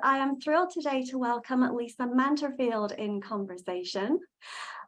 I am thrilled today to welcome Lisa Manterfield in conversation.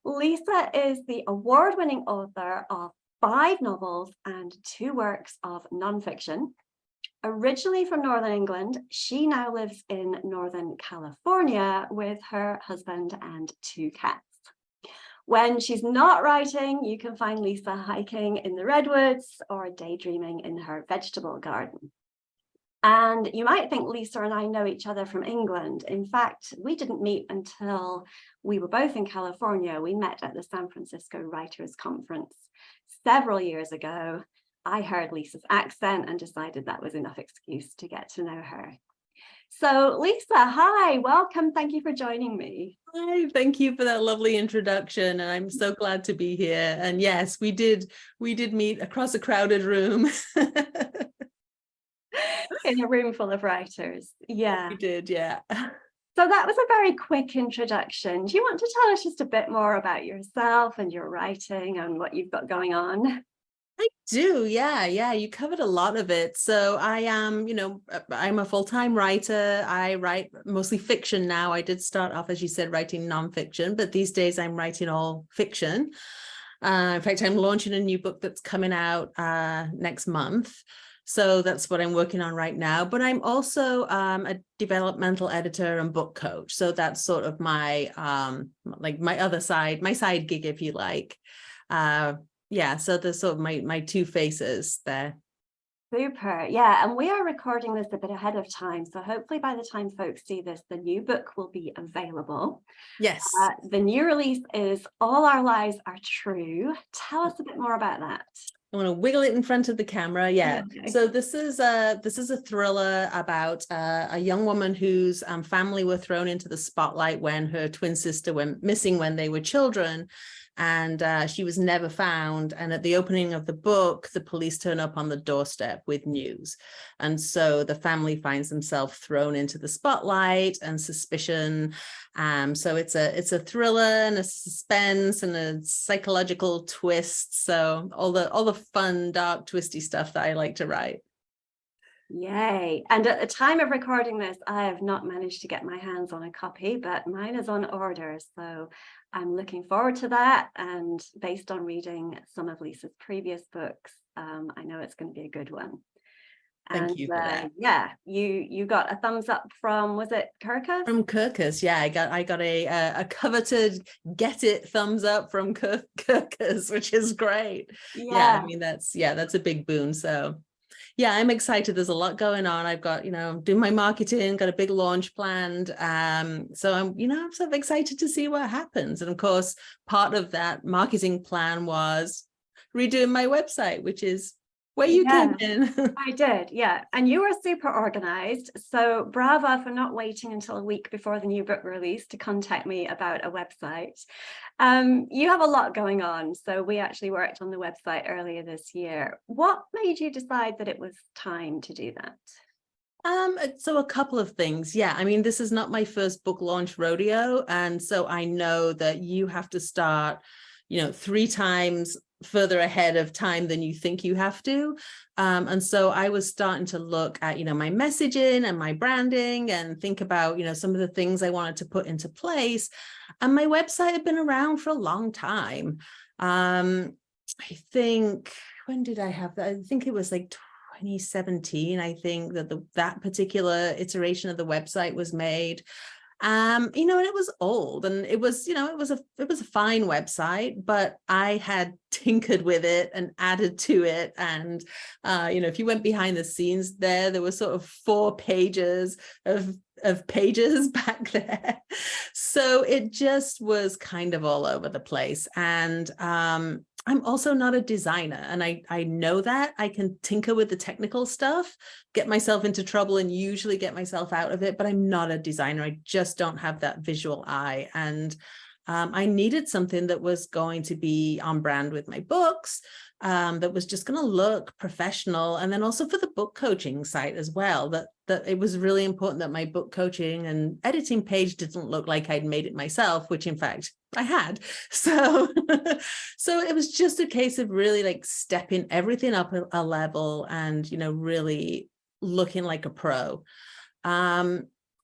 Lisa is the award-winning author of 5 novels and 2 works of nonfiction. Originally from Northern England, she now lives in Northern California with her husband and 2 cats. When she's not writing, you can find Lisa hiking in the redwoods or daydreaming in her vegetable garden. And you might think Lisa and I know each other from England. In fact, we didn't meet until we were both in California. We met at the San Francisco Writers' Conference several years ago. I heard Lisa's accent and decided that was enough excuse to get to know her. So Lisa, hi, welcome. Thank you for joining me. Hi, thank you for that lovely introduction. And I'm so glad to be here. And yes, we did meet across a crowded room. In a room full of writers. Yeah. We did, yeah. So that was a very quick introduction. Do you want to tell us just a bit more about yourself and your writing and what you've got going on? I do, yeah. You covered a lot of it. So I am, I'm a full-time writer. I write mostly fiction now. I did start off, as you said, writing nonfiction, but these days I'm writing all fiction. In fact, I'm launching a new book that's coming out next month. So that's what I'm working on right now. But I'm also a developmental editor and book coach. So that's sort of my my other side, my side gig, if you like. So there's sort of my 2 faces there. Super. Yeah. And we are recording this a bit ahead of time. So hopefully by the time folks see this, the new book will be available. Yes. The new release is All Our Lies Are True. Tell us a bit more about that. I want to wiggle it in front of the camera. Yeah. Okay. So this is a thriller about a young woman whose family were thrown into the spotlight when her twin sister went missing when they were children. And she was never found. And at the opening of the book, the police turn up on the doorstep with news. And so the family finds themselves thrown into the spotlight and suspicion. So it's a thriller and a suspense and a psychological twist. So all the fun, dark, twisty stuff that I like to write. Yay. And at the time of recording this, I have not managed to get my hands on a copy, but mine is on order. So I'm looking forward to that. And based on reading some of Lisa's previous books, I know it's going to be a good one. Thank you for that. Yeah, you got a thumbs up from, was it Kirkus? From Kirkus, yeah. I got a coveted get it thumbs up from Kirkus, which is great. Yeah, I mean that's a big boon. So yeah, I'm excited. There's a lot going on. I've got, doing my marketing, got a big launch planned. So I'm sort of excited to see what happens. And of course, part of that marketing plan was redoing my website, which is where you came in. I did, yeah. And you were super organized. So bravo for not waiting until a week before the new book release to contact me about a website. You have a lot going on. So we actually worked on the website earlier this year. What made you decide that it was time to do that? So a couple of things. Yeah, I mean, this is not my first book launch rodeo. And so I know that you have to start, 3 times further ahead of time than you think you have to. And so I was starting to look at, my messaging and my branding and think about, some of the things I wanted to put into place. And my website had been around for a long time. I think, when did I have that? I think it was like 2017. I think that that particular iteration of the website was made. And it was old and it was a fine website, but I had tinkered with it and added to it. And, if you went behind the scenes there were sort of 4 pages of pages back there. So it just was kind of all over the place. And, I'm also not a designer, and I know that. I can tinker with the technical stuff, get myself into trouble and usually get myself out of it, but I'm not a designer. I just don't have that visual eye. And I needed something that was going to be on brand with my books, that was just going to look professional. And then also for the book coaching site as well, that it was really important that my book coaching and editing page didn't look like I'd made it myself, which in fact I had. So it was just a case of really like stepping everything up a level and, really looking like a pro.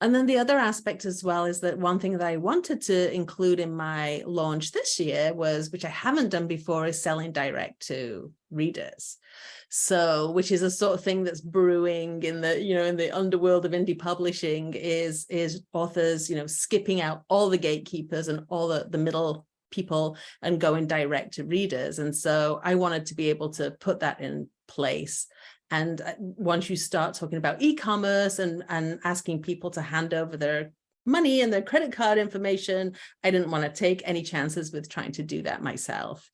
And then the other aspect as well is that one thing that I wanted to include in my launch this year was, which I haven't done before, is selling direct to readers. So, which is a sort of thing that's brewing in the, in the underworld of indie publishing, is authors, skipping out all the gatekeepers and all the middle people and going direct to readers. And so I wanted to be able to put that in place. And once you start talking about e-commerce and asking people to hand over their money and their credit card information, I didn't want to take any chances with trying to do that myself.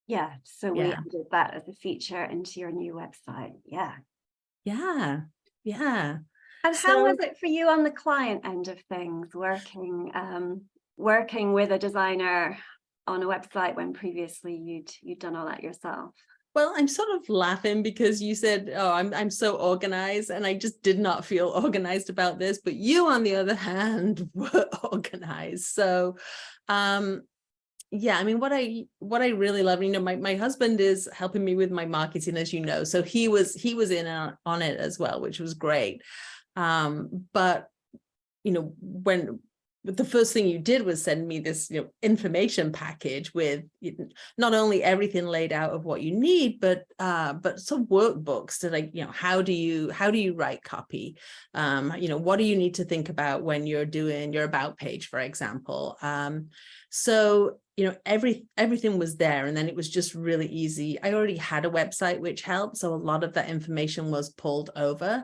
Yeah, so we added that as a feature into your new website. Yeah. Yeah. And how was it for you on the client end of things, working with a designer on a website when previously you'd done all that yourself? Well, I'm sort of laughing because you said, oh, I'm so organized, and I just did not feel organized about this, but you, on the other hand, were organized. So, yeah, I mean, what I really love, my husband is helping me with my marketing, as you know, so he was in on it as well, which was great. But, when the first thing you did was send me this information package with not only everything laid out of what you need, but some workbooks to, like, how do you write copy, what do you need to think about when you're doing your about page, for example. So everything was there, and then it was just really easy. I already had a website, which helped, so a lot of that information was pulled over,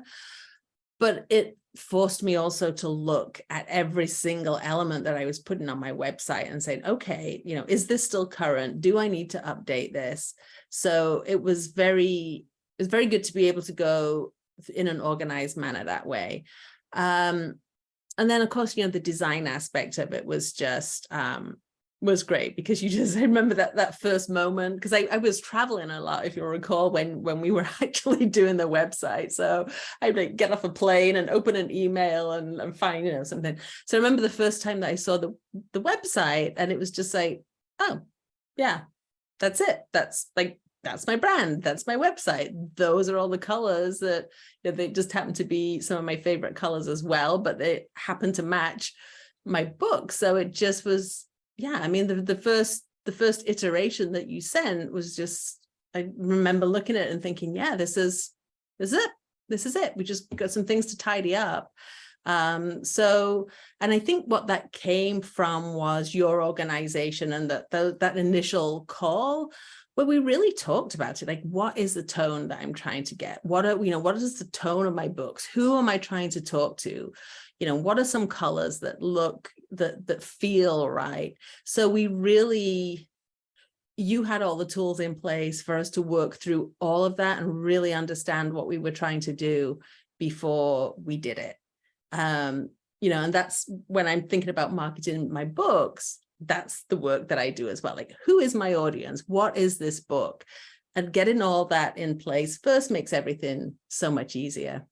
but it forced me also to look at every single element that I was putting on my website and saying, okay, is this still current? Do I need to update this? So it was very good to be able to go in an organized manner that way. And then, of course, the design aspect of it was just was great, because I remember that first moment, because I was traveling a lot, if you'll recall, when we were actually doing the website. So I'd like get off a plane and open an email and find something. So I remember the first time that I saw the website, and it was just like, oh yeah, that's it. That's my brand. That's my website. Those are all the colors that they just happen to be some of my favorite colors as well, but they happen to match my book. So it just was, yeah, I mean, the first iteration that you sent was just, I remember looking at it and thinking, yeah, this is it. We just got some things to tidy up. So, and I think what that came from was your organization and that initial call, where we really talked about it. Like, what is the tone that I'm trying to get? What is the tone of my books? Who am I trying to talk to? What are some colors that feel right? So you had all the tools in place for us to work through all of that and really understand what we were trying to do before we did it. And that's when I'm thinking about marketing my books, that's the work that I do as well. Like, who is my audience? What is this book? And getting all that in place first makes everything so much easier.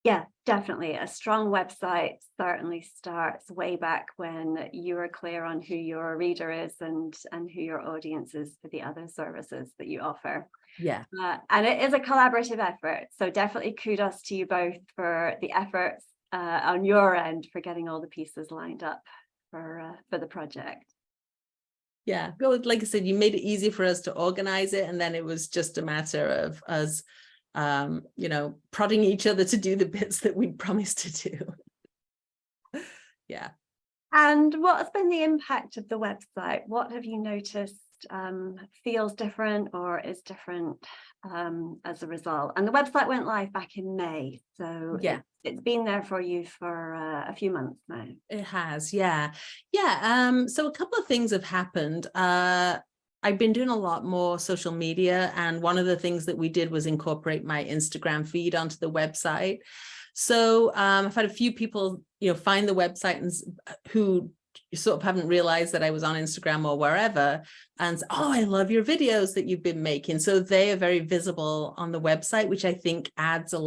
Yeah, definitely. A strong website certainly starts way back when you are clear on who your reader is and who your audience is for the other services that you offer. Yeah. And it is a collaborative effort. So definitely kudos to you both for the efforts on your end for getting all the pieces lined up for the project. Yeah, like I said, you made it easy for us to organize it, and then it was just a matter of us prodding each other to do the bits that we promised to do. Yeah. And what has been the impact of the website? What have you noticed feels different or is different as a result? And the website went live back in May, so yeah, it's been there for you for a few months now. It has, yeah. So a couple of things have happened. I've been doing a lot more social media, and one of the things that we did was incorporate my Instagram feed onto the website. So I've had a few people, find the website and who sort of haven't realized that I was on Instagram or wherever, and oh, I love your videos that you've been making. So they are very visible on the website, which I think adds a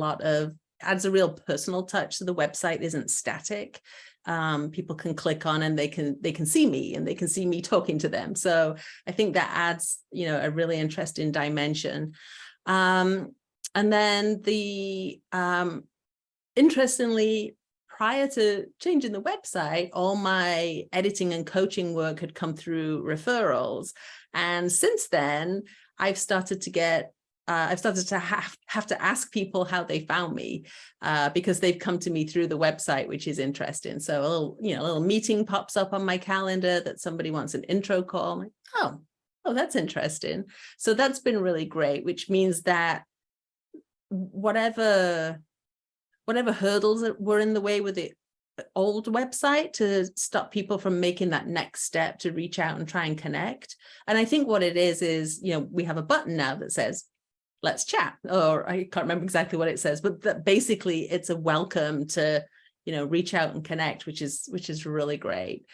real personal touch. So the website isn't static. People can click on and they can see me, and they can see me talking to them. So I think that adds, a really interesting dimension. And then interestingly, prior to changing the website, all my editing and coaching work had come through referrals. And since then, I've started to have to ask people how they found me, because they've come to me through the website, which is interesting. So a little meeting pops up on my calendar that somebody wants an intro call. I'm like, oh, that's interesting. So that's been really great, which means that whatever hurdles that were in the way with the old website to stop people from making that next step to reach out and try and connect. And I think what it is, we have a button now that says, let's chat, or I can't remember exactly what it says, but that basically it's a welcome to, reach out and connect, which is really great.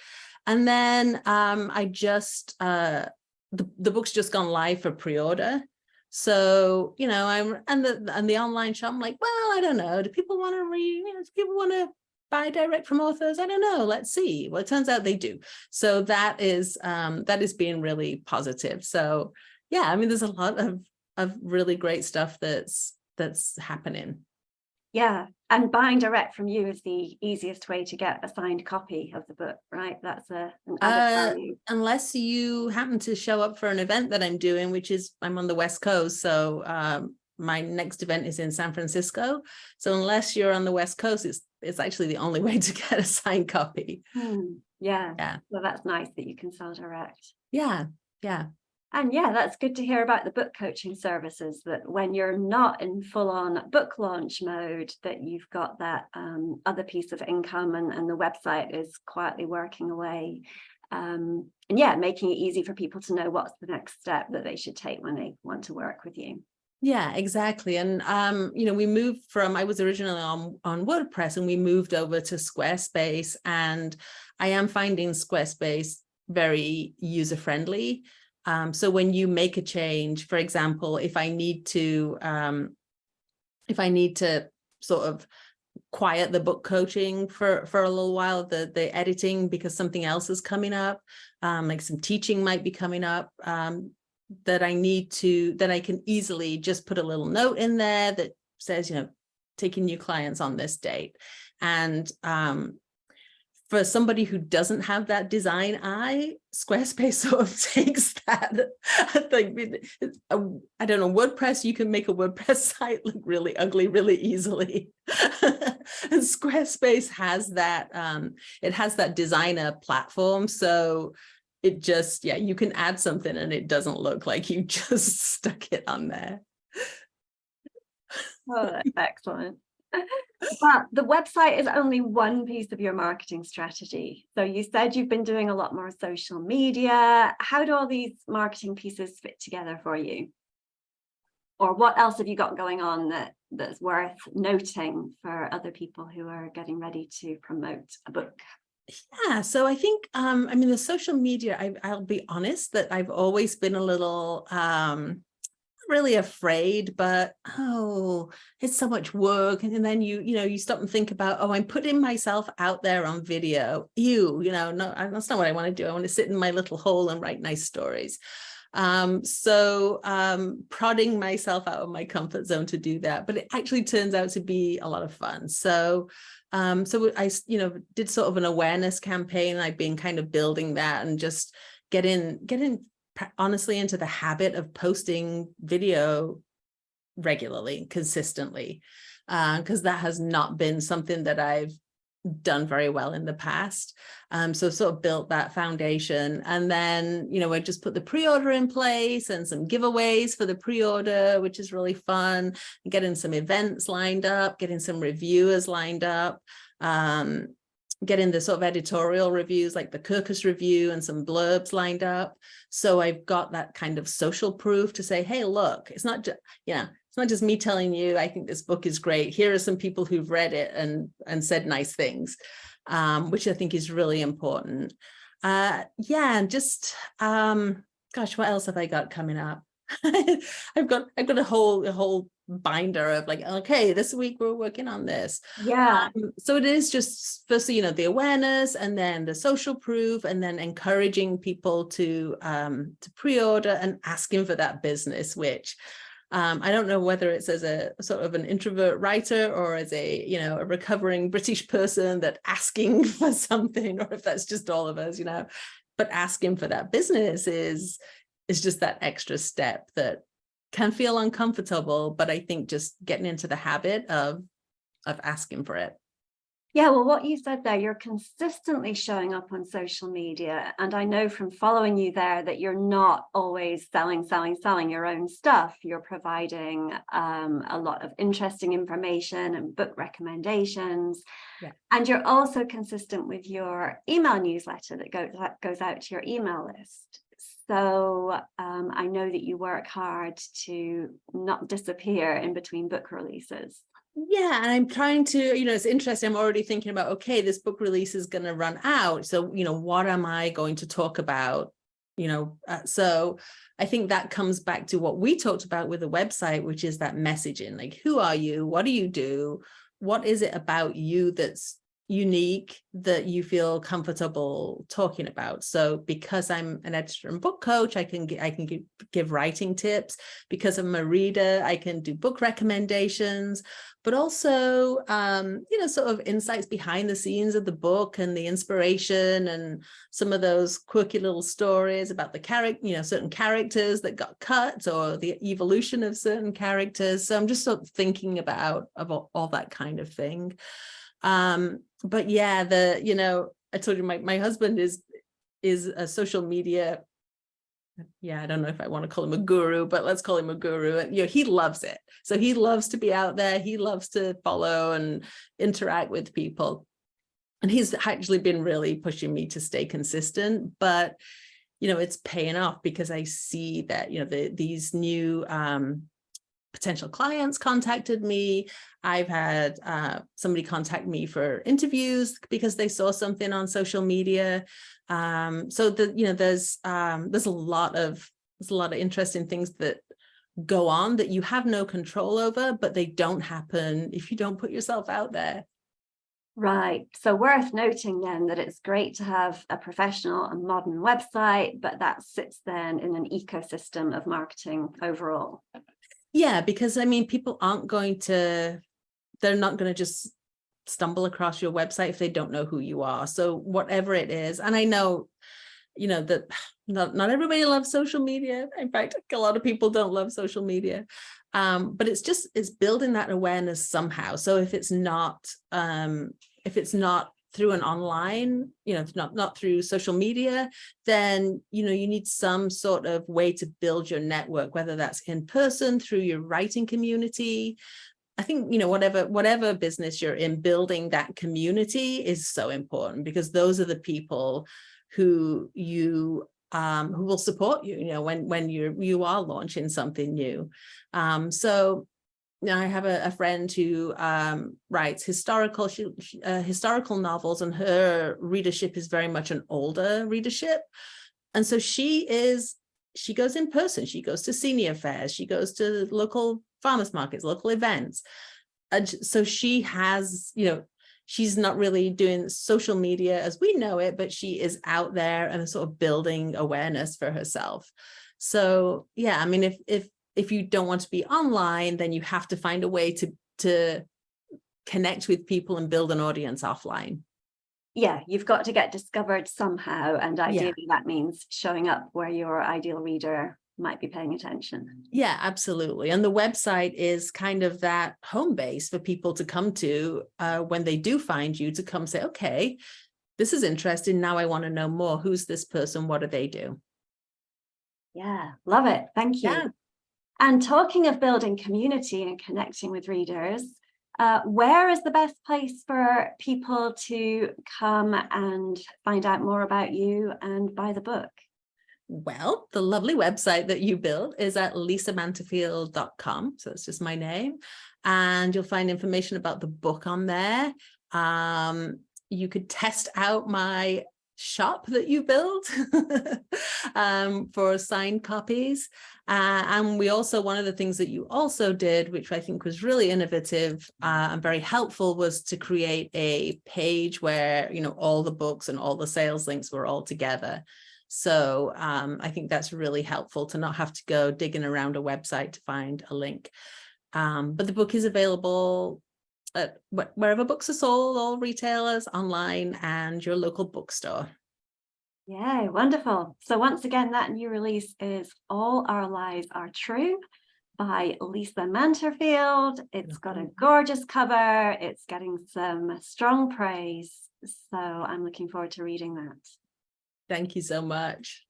And then I just, the book's just gone live for pre-order. So, and the online shop, I'm like, well, I don't know. Do people want to do people want to buy direct from authors? I don't know. Let's see. Well, it turns out they do. So that is being really positive. So yeah, I mean, there's a lot of really great stuff that's happening. Yeah, and buying direct from you is the easiest way to get a signed copy of the book, right? That's an added value. Unless you happen to show up for an event that I'm doing, which is I'm on the West Coast. So my next event is in San Francisco. So unless you're on the West Coast, it's actually the only way to get a signed copy. Yeah. So that's nice that you can sell direct. Yeah. And yeah, that's good to hear about the book coaching services, that when you're not in full-on book launch mode, that you've got that other piece of income, and the website is quietly working away. And yeah, making it easy for people to know what's the next step that they should take when they want to work with you. Yeah, exactly. And, we moved from, I was originally on WordPress, and we moved over to Squarespace, and I am finding Squarespace very user-friendly. So when you make a change, for example, if I need to sort of quiet the book coaching for a little while, the editing, because something else is coming up, like some teaching might be coming up, that I can easily just put a little note in there that says, taking new clients on this date. And for somebody who doesn't have that design eye, Squarespace sort of takes that. I don't know, WordPress, you can make a WordPress site look really ugly really easily. And Squarespace has that, it has that designer platform. So it just, you can add something and it doesn't look like you just stuck it on there. Oh, that's excellent. But the website is only one piece of your marketing strategy. So you said you've been doing a lot more social media. How do all these marketing pieces fit together for you? Or what else have you got going on that's worth noting for other people who are getting ready to promote a book? Yeah, so I think, the social media, I'll be honest that I've always been a little, really afraid, but it's so much work. And then you stop and think about, I'm putting myself out there on video. No, that's not what I want to do. I want to sit in my little hole and write nice stories. So prodding myself out of my comfort zone to do that, but it actually turns out to be a lot of fun. So I did sort of an awareness campaign. I've been kind of building that and just getting honestly into the habit of posting video regularly, consistently, because that has not been something that I've done very well in the past. So sort of built that foundation, and then I just put the pre-order in place and some giveaways for the pre-order, which is really fun, and getting some events lined up, getting some reviewers lined up, getting the sort of editorial reviews like the Kirkus review and some blurbs lined up. So I've got that kind of social proof to say, hey, look, it's not just me telling you I think this book is great. Here are some people who've read it and said nice things, which I think is really important. And just gosh, what else have I got coming up? I've got a whole binder of like, okay, this week we're working on this. So it is just firstly, the awareness, and then the social proof, and then encouraging people to pre-order and asking for that business, which I don't know whether it's as a sort of an introvert writer or as a, you know, a recovering British person that asking for something, or if that's just all of us, you know, but asking for that business is just that extra step that can feel uncomfortable, but I think just getting into the habit of asking for it. Yeah, well, what you said there, you're consistently showing up on social media. And I know from following you there that you're not always selling your own stuff. You're providing a lot of interesting information and book recommendations. Yeah. And you're also consistent with your email newsletter that goes out to your email list. So I know that you work hard to not disappear in between book releases. Yeah, and I'm trying to, you know, it's interesting. I'm already thinking about, okay, this book release is going to run out. So, you know, what am I going to talk about? You know, so I think that comes back to what we talked about with the website, which is that messaging. Like, who are you? What do you do? What is it about you that's unique that you feel comfortable talking about? So because I'm an editor and book coach, I can give writing tips. Because I'm a reader, I can do book recommendations, but also you know, sort of insights behind the scenes of the book and the inspiration and some of those quirky little stories about the character, you know, certain characters that got cut or the evolution of certain characters. So I'm just sort of thinking about all that kind of thing. But yeah, you know, I told you my husband is a social media, yeah, I don't know if I want to call him a guru, but let's call him a guru. And you know, he loves it. So he loves to be out there. He loves to follow and interact with people. And he's actually been really pushing me to stay consistent, but you know, it's paying off because I see that, you know, these new potential clients contacted me. I've had somebody contact me for interviews because they saw something on social media. So that, you know, there's a lot of interesting things that go on that you have no control over, but they don't happen if you don't put yourself out there. Right. So worth noting then that it's great to have a professional and modern website, but that sits then in an ecosystem of marketing overall. Yeah, because I mean, people they're not going to just stumble across your website if they don't know who you are. So whatever it is, and I know, you know, that not everybody loves social media. In fact, a lot of people don't love social media. But it's building that awareness somehow. So if it's not through an online, you know, not through social media, then, you know, you need some sort of way to build your network, whether that's in person, through your writing community. I think, you know, whatever business you're in, building that community is so important, because those are the people who will support you, you know, when you are launching something new. So now I have a friend who writes historical novels, and her readership is very much an older readership. And so she goes in person, she goes to senior fairs, she goes to local farmers markets, local events. And so she has, you know, she's not really doing social media as we know it, but she is out there and sort of building awareness for herself. So yeah, I mean, if you don't want to be online, then you have to find a way to connect with people and build an audience offline. Yeah, you've got to get discovered somehow. And ideally, that means showing up where your ideal reader might be paying attention. Yeah, absolutely. And the website is kind of that home base for people to come to when they do find you, to come say, okay, this is interesting. Now I want to know more. Who's this person? What do they do? Yeah, love it. Thank you. Yeah. And talking of building community and connecting with readers, where is the best place for people to come and find out more about you and buy the book? Well, the lovely website that you built is at lisamanterfield.com. So it's just my name. And you'll find information about the book on there. You could test out my shop that you built for signed copies. And we also, one of the things that you also did, which I think was really innovative and very helpful, was to create a page where, you know, all the books and all the sales links were all together. So I think that's really helpful to not have to go digging around a website to find a link. But the book is available at wherever books are sold, all retailers, online, and your local bookstore. Yeah, wonderful. So once again, that new release is All Our Lies Are True by Lisa Manterfield. It's got a gorgeous cover. It's getting some strong praise. So I'm looking forward to reading that. Thank you so much.